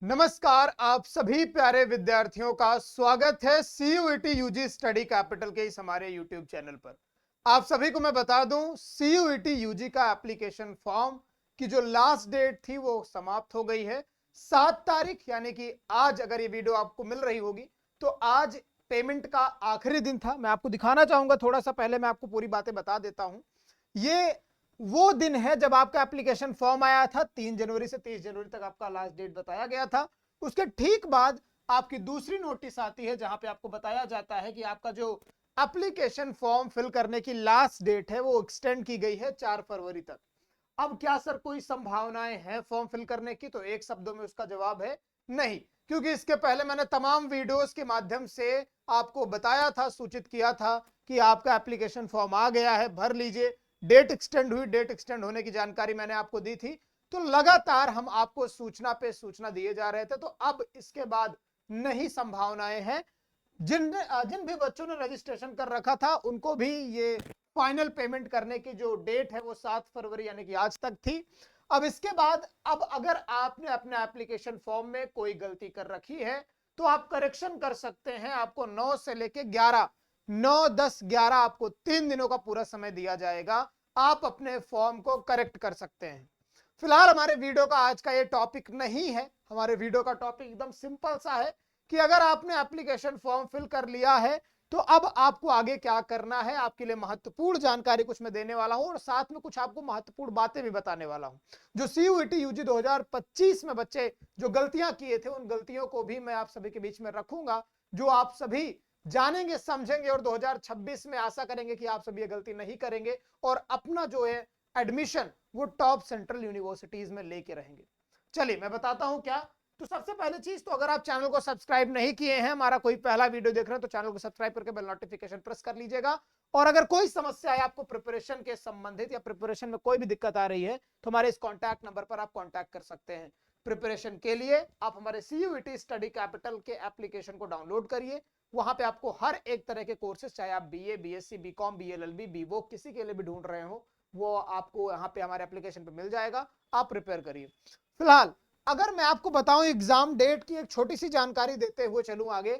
नमस्कार, आप सभी प्यारे विद्यार्थियों का स्वागत है सीयूईटी यूजी स्टडी कैपिटल के इस हमारे यूट्यूब चैनल पर। आप सभी को मैं बता दूं, सीयूईटी यूजी का एप्लीकेशन फॉर्म की जो लास्ट डेट थी वो समाप्त हो गई है। 7 तारीख यानी कि आज, अगर ये वीडियो आपको मिल रही होगी तो आज पेमेंट का आखिरी दिन था। मैं आपको दिखाना चाहूंगा, थोड़ा सा पहले मैं आपको पूरी बातें बता देता हूं। ये वो दिन है जब आपका एप्लीकेशन फॉर्म आया था। 3 जनवरी से 30 जनवरी तक आपका लास्ट डेट बताया गया था। उसके ठीक बाद आपकी दूसरी नोटिस आती है जहां पे आपको बताया जाता है कि आपका जो एप्लीकेशन फॉर्म फिल करने की लास्ट डेट है वो एक्सटेंड की गई है 4 फरवरी तक। अब क्या सर कोई संभावनाएं हैं फॉर्म फिल करने की? तो एक शब्दों में उसका जवाब है नहीं, क्योंकि इसके पहले मैंने तमाम वीडियोस के माध्यम से आपको बताया था, सूचित किया था कि आपका एप्लीकेशन फॉर्म आ गया है, भर लीजिए। डेट एक्सटेंड हुई, डेट एक्सटेंड होने की जानकारी मैंने आपको दी थी। तो लगातार हम आपको सूचना पे सूचना दिए जा रहे थे। तो अब इसके बाद नहीं संभावनाएं हैं। जिन जिन भी बच्चों ने रजिस्ट्रेशन कर रखा था उनको भी ये फाइनल पेमेंट करने की जो डेट है वो 7 फरवरी यानी कि आज तक थी। अब इसके बाद अब अगर आपने अपने एप्लीकेशन फॉर्म में कोई गलती कर रखी है तो आप करेक्शन कर सकते हैं। आपको 9 से लेके 11, 9, 10, 11 आपको 3 दिनों का पूरा समय दिया जाएगा। आप अपने फॉर्म को करेक्ट कर सकते हैं। फिलहाल हमारे वीडियो का आज का ये टॉपिक नहीं है। हमारे वीडियो का टॉपिक एकदम सिंपल सा है कि अगर आपने एप्लीकेशन फॉर्म फिल कर लिया है तो अब आपको आगे क्या करना है। आपके लिए महत्वपूर्ण जानकारी कुछ मैं देने वाला हूं और साथ में कुछ आपको महत्वपूर्ण बातें भी बताने वाला हूं। जो सीयूईटी यूजी 2025 में बच्चे जो गलतियां किए थे उन गलतियों को भी मैं आप सभी के बीच में रखूंगा, जो आप सभी जानेंगे, समझेंगे और 2026 में आशा करेंगे कि आप सभी ये गलती नहीं करेंगे और अपना जो है एडमिशन वो टॉप सेंट्रल यूनिवर्सिटीज में लेके रहेंगे। चलिए मैं बताता हूं क्या। तो सबसे पहले चीज, तो अगर आप चैनल को सब्सक्राइब नहीं किए हैं, हमारा कोई पहला वीडियो देख रहे हैं, तो चैनल को सब्सक्राइब करके बेल नोटिफिकेशन प्रेस कर लीजिएगा। और अगर कोई समस्या है आपको प्रिपरेशन के संबंधित या प्रिपरेशन में कोई भी दिक्कत आ रही है तो हमारे इस कॉन्टैक्ट नंबर पर आप कॉन्टैक्ट कर सकते हैं। प्रिपरेशन के लिए आप हमारे सीयूईटी स्टडी कैपिटल के एप्लीकेशन को डाउनलोड करिए। वहां पे आपको हर एक तरह के कोर्सेज, चाहे आप BA, BSc, BCom, BLLB, BVoc किसी के लिए भी ढूंढ रहे हो, वो आपको यहाँ पे हमारे एप्लीकेशन पे मिल जाएगा। आप प्रिपेयर करिए। फिलहाल अगर मैं आपको बताऊं एग्जाम डेट की एक छोटी सी जानकारी देते हुए चलूं आगे,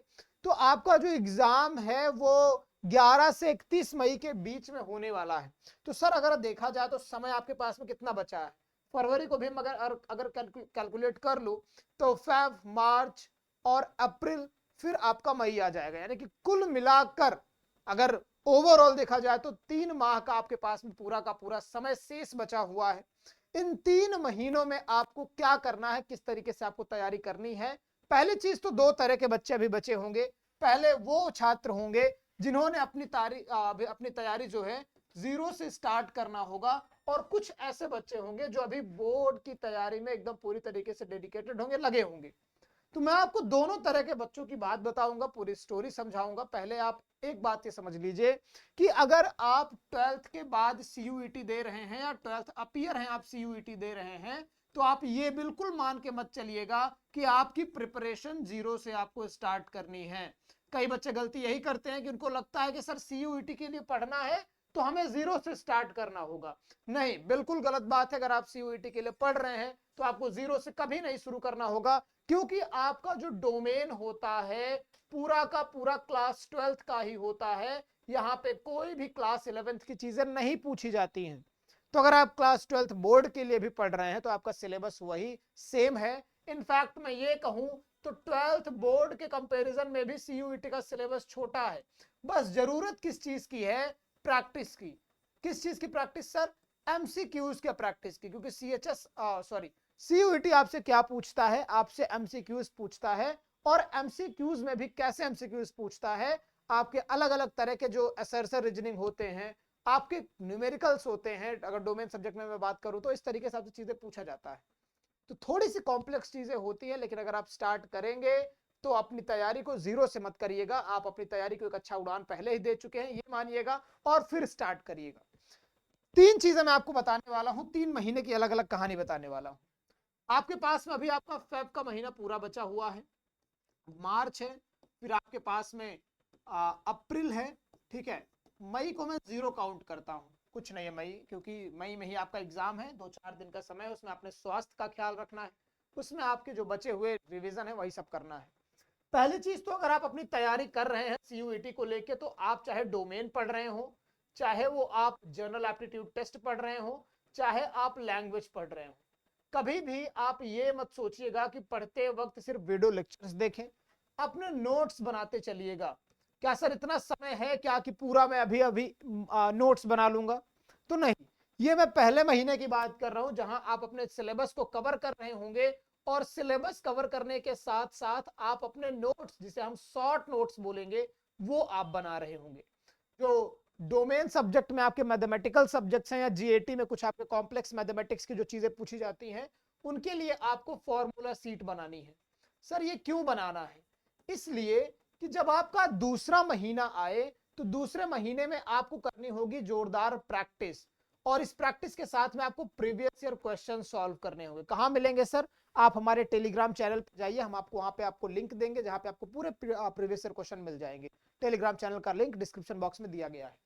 तो आपका जो एग्जाम है वो 11 से 31 मई के बीच में होने वाला है। तो सर अगर देखा जाए तो समय आपके पास में कितना बचा है? फरवरी को भी मगर अगर कैलकुलेट कर लूं तो फेब, मार्च और अप्रैल, फिर आपका मई आ जाएगा। यानी कि कुल मिलाकर अगर ओवरऑल देखा जाए तो 3 माह का आपके पास में पूरा का पूरा समय शेष बचा हुआ है। इन 3 महीनों में आपको क्या करना है, किस तरीके से आपको तैयारी करनी है? पहली चीज तो 2 तरह के बच्चे अभी बचे होंगे। पहले वो छात्र होंगे जिन्होंने अपनी तैयारी जो है जीरो से स्टार्ट करना होगा, और कुछ ऐसे बच्चे होंगे जो अभी बोर्ड की तैयारी में एकदम पूरी तरीके से डेडिकेटेड होंगे, लगे होंगे। तो मैं आपको दोनों तरह के बच्चों की बात बताऊंगा, पूरी स्टोरी समझाऊंगा। पहले आप एक बात ये समझ लीजिए कि अगर आप 12th के बाद सीयूईटी दे रहे हैं या 12th अपीयर हैं, आप सीयूईटी दे रहे हैं, तो आप ये बिल्कुल मान के मत चलिएगा कि आपकी प्रिपरेशन जीरो से आपको स्टार्ट करनी है। कई बच्चे गलती यही करते हैं कि उनको लगता है कि सर सीयूईटी के लिए पढ़ना है तो हमें जीरो से स्टार्ट करना होगा। नहीं, बिल्कुल गलत बात है। अगर आप सीयूईटी के लिए पढ़ रहे हैं तो आपको जीरो से कभी नहीं शुरू करना होगा, क्योंकि आपका जो डोमेन होता है पूरा का पूरा क्लास 12th का ही होता है। यहाँ पे कोई भी क्लास 11th की चीजें नहीं पूछी जाती हैं। तो अगर आप क्लास 12th बोर्ड के लिए भी पढ़ रहे हैं तो आपका सिलेबस वही सेम है। इनफैक्ट मैं ये कहूं तो 12th बोर्ड के कंपैरिजन में भी सीयूईटी का सिलेबस छोटा है। बस जरूरत किस चीज की है? प्रैक्टिस की। किस चीज की प्रैक्टिस सर? एमसीक्यूज की प्रैक्टिस की। क्योंकि सीयूईटी आपसे क्या पूछता है? आपसे एमसीक्यूज पूछता है। और एमसीक्यूज में भी कैसे एमसीक्यूज पूछता है? आपके अलग अलग तरह के जो असर्सर रीजनिंग होते हैं, आपके न्यूमेरिकल्स होते हैं, अगर डोमेन सब्जेक्ट में मैं बात करूं तो इस तरीके से आपसे चीजें पूछा जाता है। तो थोड़ी सी कॉम्प्लेक्स चीजें होती है, लेकिन अगर आप स्टार्ट करेंगे तो अपनी तैयारी को जीरो से मत करिएगा। आप अपनी तैयारी को एक अच्छा उड़ान पहले ही दे चुके हैं, ये मानिएगा, और फिर स्टार्ट करिएगा। 3 चीजें मैं आपको बताने वाला हूं, 3 महीने की अलग अलग कहानी बताने वाला हूं। आपके पास में अभी आपका फेब का महीना पूरा बचा हुआ है, मार्च है, फिर आपके पास में अप्रैल है, ठीक है। मई को मैं जीरो काउंट करता हूं, कुछ नहीं है मई, क्योंकि मई में ही आपका एग्जाम है, 2-4 दिन का समय है, उसमें अपने स्वास्थ्य का ख्याल रखना है। उसमें आपके जो बचे हुए रिवीजन है वही सब करना है। पहली चीज तो अगर आप अपनी तैयारी कर रहे हैं सीयूईटी को लेके, तो आप चाहे डोमेन पढ़ रहे हो, चाहे वो आप जनरल एप्टीट्यूड टेस्ट पढ़ रहे हो, चाहे आप लैंग्वेज पढ़ रहे हो, कभी भी आप ये मत सोचिएगा कि पढ़ते वक्त सिर्फ वीडियो लेक्चर्स देखें। अपने नोट्स बनाते चलिएगा। क्या सर इतना समय है क्या कि पूरा मैं अभी अभी नोट्स बना लूंगा? तो नहीं, ये मैं पहले महीने की बात कर रहा हूं जहां आप अपने सिलेबस को कवर कर रहे होंगे, और सिलेबस कवर करने के साथ साथ आप अपने नोट्स, जिसे हम शॉर्ट नोट्स बोलेंगे, वो आप बना रहे होंगे। जो डोमेन सब्जेक्ट में आपके मैथमेटिकल सब्जेक्ट्स हैं, या जीएटी में कुछ आपके कॉम्प्लेक्स मैथमेटिक्स की जो चीजें पूछी जाती हैं, उनके लिए आपको फॉर्मूला सीट बनानी है। सर ये क्यों बनाना है? इसलिए कि जब आपका दूसरा महीना आए तो दूसरे महीने में आपको करनी होगी जोरदार प्रैक्टिस, और इस प्रैक्टिस के साथ में आपको प्रीवियस ईयर क्वेश्चन सॉल्व करने होंगे। कहां मिलेंगे सर? आप हमारे टेलीग्राम चैनल पर जाइए, हम आपको वहां पे आपको लिंक देंगे जहां पे आपको पूरे प्रीवियस ईयर क्वेश्चन मिल जाएंगे। टेलीग्राम चैनल का लिंक डिस्क्रिप्शन बॉक्स में दिया गया है।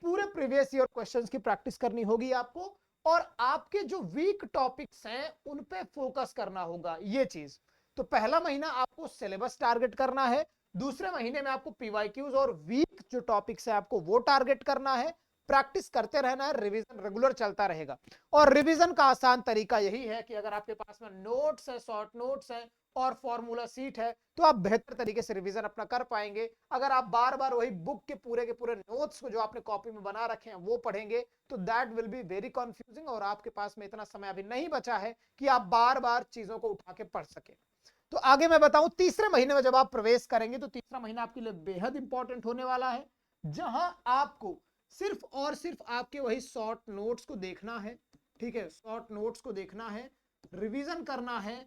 पूरे प्रीवियस ईयर क्वेश्चंस की प्रैक्टिस करनी होगी आपको, और आपके जो वीक टॉपिक्स हैं उन पे फोकस करना होगा। ये चीज तो पहला महीना आपको सिलेबस टारगेट करना है, दूसरे महीने में आपको पीवाईक्यूज और वीक जो टॉपिक्स है आपको वो टारगेट करना है। प्रैक्टिस करते रहना है, रिवीजन रेगुलर चलता रहेगा। और रिवीजन का आसान तरीका यही है कि अगर आपके पास में नोट्स है, शॉर्ट नोट्स है और फॉर्मूला सीट है, तो आप बेहतर तरीके से रिवीजन अपना कर पाएंगे। अगर आप बार बार वही बुक के पूरे नोट्स को जो आपने कॉपी में बना रखे हैं वो पढ़ेंगे, तो that will be very confusing, और आपके पास में इतना समय अभी नहीं बचा है कि आप बार बार चीजों को उठा के पढ़ सके। तो आगे मैं बताऊं, तीसरे महीने में जब आप प्रवेश करेंगे तो तीसरा महीना आपके लिए बेहद इंपॉर्टेंट होने वाला है, जहां आपको सिर्फ और सिर्फ आपके वही शॉर्ट नोट्स को देखना है। ठीक है, शॉर्ट नोट्स को देखना है, रिवीजन करना है।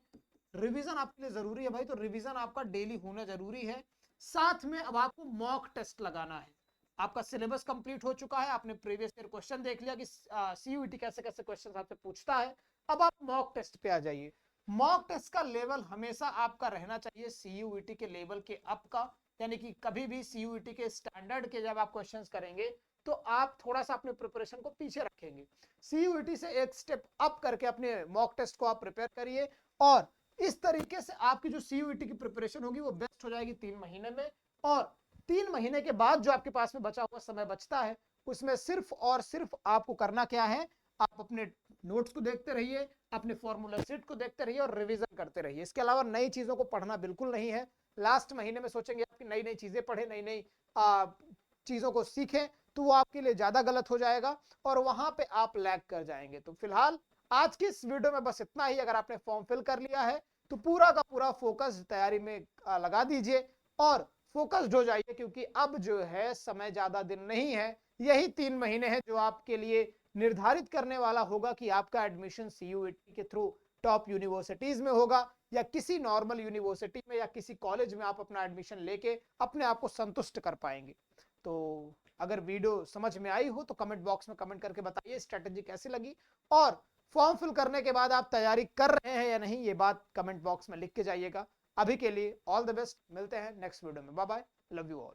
रिवीजन आपके लिए जरूरी है भाई, तो रिवीजन आपका डेली होना जरूरी है। साथ में अब आपको मॉक टेस्ट लगाना है। आपका सिलेबस कंप्लीट हो चुका है, आपने प्रीवियस ईयर क्वेश्चन देख लिया कि सीयूईटी कैसे कैसे क्वेश्चन आपसे पूछता है। अब आप मॉक टेस्ट पे आ जाइए। मॉक टेस्ट का लेवल हमेशा आपका रहना चाहिए सीयूईटी के लेवल के अप का, यानी कि कभी भी सीयूईटी के स्टैंडर्ड के जब आप क्वेश्चंस करेंगे तो आप थोड़ा सा अपने प्रिपरेशन को पीछे रखेंगे। सीयूईटी से एक स्टेप अप करके अपने मॉक टेस्ट को आप प्रिपेयर करिए, और इस तरीके से आपकी जो सीयूईटी की प्रिपरेशन होगी वो बेस्ट हो जाएगी 3 महीने में। और 3 महीने के बाद जो आपके पास में बचा हुआ समय बचता है, उसमें सिर्फ और सिर्फ आपको करना क्या है, आप अपने नोट्स को देखते रहिए, अपने फॉर्मूला सीट को देखते रहिए और रिवीजन करते रहिए। इसके अलावा नई चीजों को पढ़ना बिल्कुल नहीं है। लास्ट महीने में सोचेंगे आपकी नई नई चीजें पढ़े, नई नई चीजों को सीखें, तो वो आपके लिए ज्यादा गलत हो जाएगा और वहां पे आप लैग कर जाएंगे। तो फिलहाल आज की इस वीडियो में बस इतना ही। अगर आपने फॉर्म फिल कर लिया है तो पूरा का पूरा फोकस तैयारी में लगा दीजिए और फोकस्ड हो जाइए, क्योंकि अब जो है समय ज्यादा दिन नहीं है। यही 3 महीने हैं जो आपके लिए निर्धारित करने वाला होगा कि आपका एडमिशन सीयूईटी के थ्रू टॉप यूनिवर्सिटीज में होगा या किसी नॉर्मल यूनिवर्सिटी में या किसी कॉलेज में आप अपना एडमिशन लेके अपने आप को संतुष्ट कर पाएंगे। तो अगर वीडियो समझ में आई हो तो कमेंट बॉक्स में कमेंट करके बताइए स्ट्रेटेजी कैसी लगी, और फॉर्म फिल करने के बाद आप तैयारी कर रहे हैं या नहीं, ये बात कमेंट बॉक्स में लिख के जाइएगा। अभी के लिए ऑल द बेस्ट, मिलते हैं नेक्स्ट वीडियो में। Bye bye, love you all.